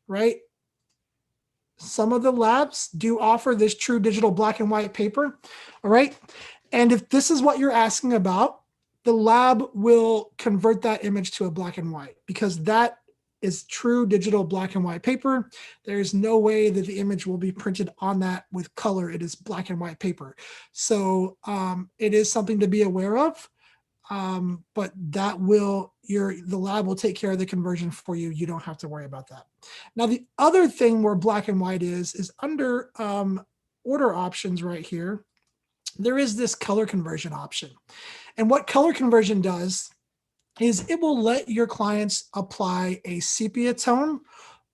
right? Some of the labs do offer this true digital black and white paper, all right? And if this is what you're asking about, the lab will convert that image to a black and white because that is true digital black and white paper. There is no way that the image will be printed on that with color. It is black and white paper. So it is something to be aware of. But that will the lab will take care of the conversion for you. You don't have to worry about that. Now, the other thing where black and white is under order options right here. There is this color conversion option. And what color conversion does is it will let your clients apply a sepia tone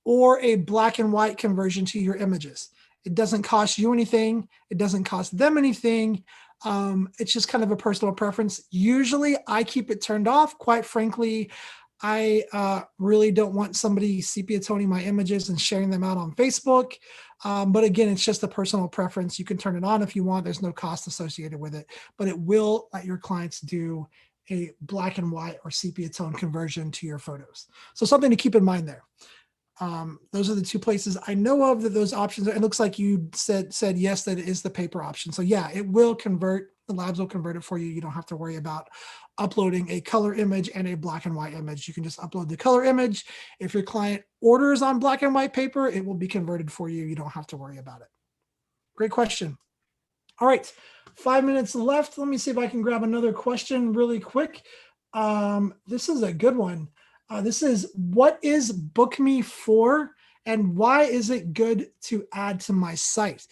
or a black and white conversion to your images. It doesn't cost you anything. It doesn't cost them anything. It's just kind of a personal preference. Usually I keep it turned off. Quite frankly, I really don't want somebody sepia toning my images and sharing them out on Facebook. But again, it's just a personal preference. You can turn it on if you want. There's no cost associated with it, but it will let your clients do a black and white or sepia tone conversion to your photos. So something to keep in mind there. Those are the two places I know of that those options are. It looks like you said yes, that it is the paper option. So yeah, it will convert. The labs will convert it for you. You don't have to worry about uploading a color image and a black and white image. You can just upload the color image. If your client orders on black and white paper, it will be converted for you. You don't have to worry about it. Great question. All right, 5 minutes left. Let me see if I can grab another question really quick. This is a good one. This is, what is BookMe for, and why is it good to add to my site?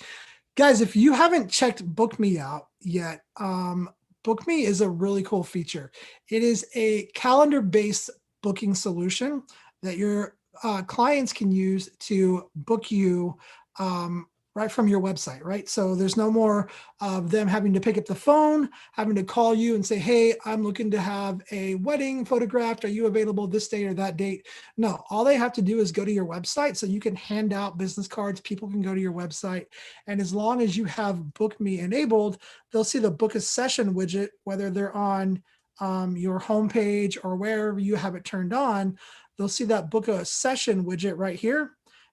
Guys, if you haven't checked BookMe out yet, BookMe is a really cool feature. It is a calendar-based booking solution that your clients can use to book you right from your website, right? So there's no more of them having to pick up the phone, having to call you and say, hey, I'm looking to have a wedding photographed. Are you available this date or that date? No, all they have to do is go to your website. So you can hand out business cards. People can go to your website. And as long as you have BookMe enabled, they'll see the book a session widget, whether they're on your homepage or wherever you have it turned on. They'll see that book a session widget right here.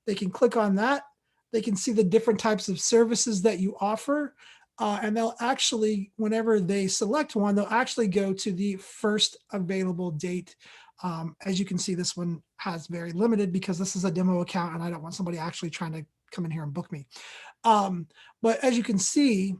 They can click on that. They can see the different types of services that you offer. And they'll actually, whenever they select one, they'll actually go to the first available date. As you can see, this one has very limited because this is a demo account and I don't want somebody actually trying to come in here and book me. But as you can see,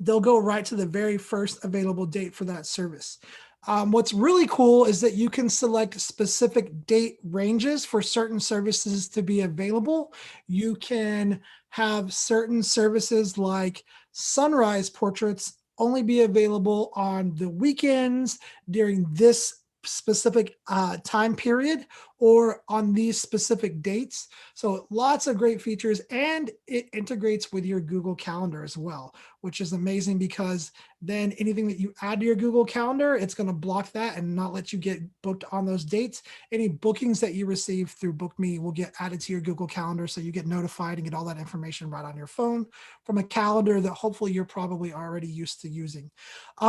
they'll go right to the very first available date for that service. What's really cool is that you can select specific date ranges for certain services to be available. You can have certain services like sunrise portraits only be available on the weekends during this specific time period or on these specific dates. So lots of great features, and it integrates with your Google Calendar as well, which is amazing because then anything that you add to your Google Calendar, it's going to block that and not let you get booked on those dates. Any bookings that you receive through BookMe will get added to your Google Calendar, so you get notified and get all that information right on your phone from a calendar that hopefully you're probably already used to using.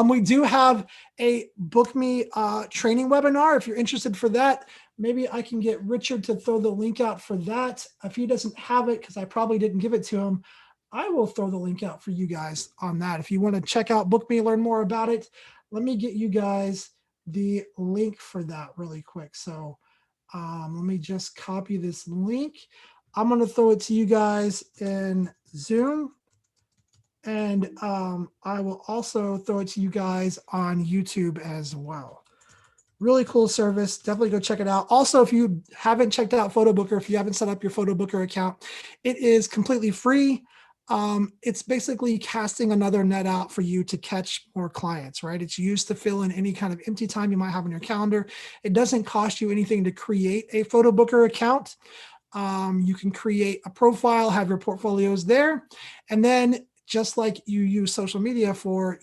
We do have a BookMe training webinar. If you're interested for that, maybe I can get Richard to throw the link out for that. If he doesn't have it, because I probably didn't give it to him, I will throw the link out for you guys on that. If you want to check out BookMe, learn more about it, let me get you guys the link for that really quick. So let me just copy this link. I'm going to throw it to you guys in Zoom. And I will also throw it to you guys on YouTube as well. Really cool service. Definitely go check it out. Also, if you haven't checked out PhotoBooker, if you haven't set up your PhotoBooker account, it is completely free. It's basically casting another net out for you to catch more clients, right? It's used to fill in any kind of empty time you might have on your calendar. It doesn't cost you anything to create a PhotoBooker account. You can create a profile, have your portfolios there, and then just like you use social media for,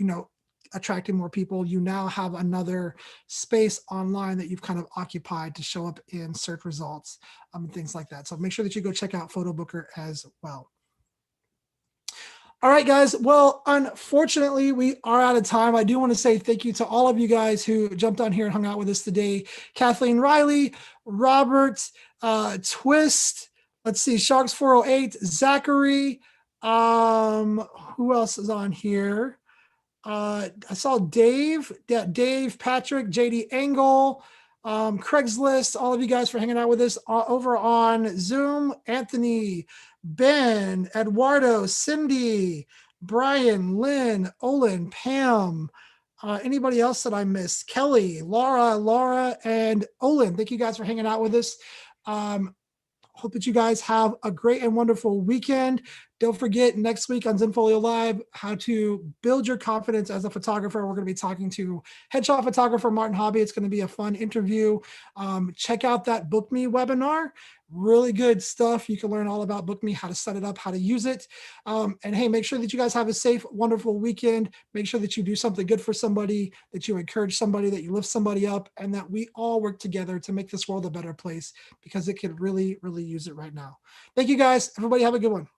attracting more people, you now have another space online that you've kind of occupied to show up in search results, and things like that. So make sure that you go check out PhotoBooker as well. All right, guys. Well, unfortunately, we are out of time. I do want to say thank you to all of you guys who jumped on here and hung out with us today. Kathleen Riley, Robert, Twist, let's see, Sharks 408, Zachary. Who else is on here? I saw Dave, Patrick, JD Engel, Craigslist, all of you guys for hanging out with us over on Zoom. Anthony, Ben, Eduardo, Cindy, Brian, Lynn, Olin, Pam, anybody else that I missed? Kelly, Laura, and Olin. Thank you guys for hanging out with us. Hope that you guys have a great and wonderful weekend. Don't forget next week on Zenfolio Live, how to build your confidence as a photographer. We're going to be talking to headshot photographer Martin Hobby. It's going to be a fun interview. Check out that Book Me webinar. Really good stuff. You can learn all about Book Me, how to set it up, how to use it. And hey, make sure that you guys have a safe, wonderful weekend. Make sure that you do something good for somebody, that you encourage somebody, that you lift somebody up, and that we all work together to make this world a better place because it could really, really use it right now. Thank you guys. Everybody have a good one.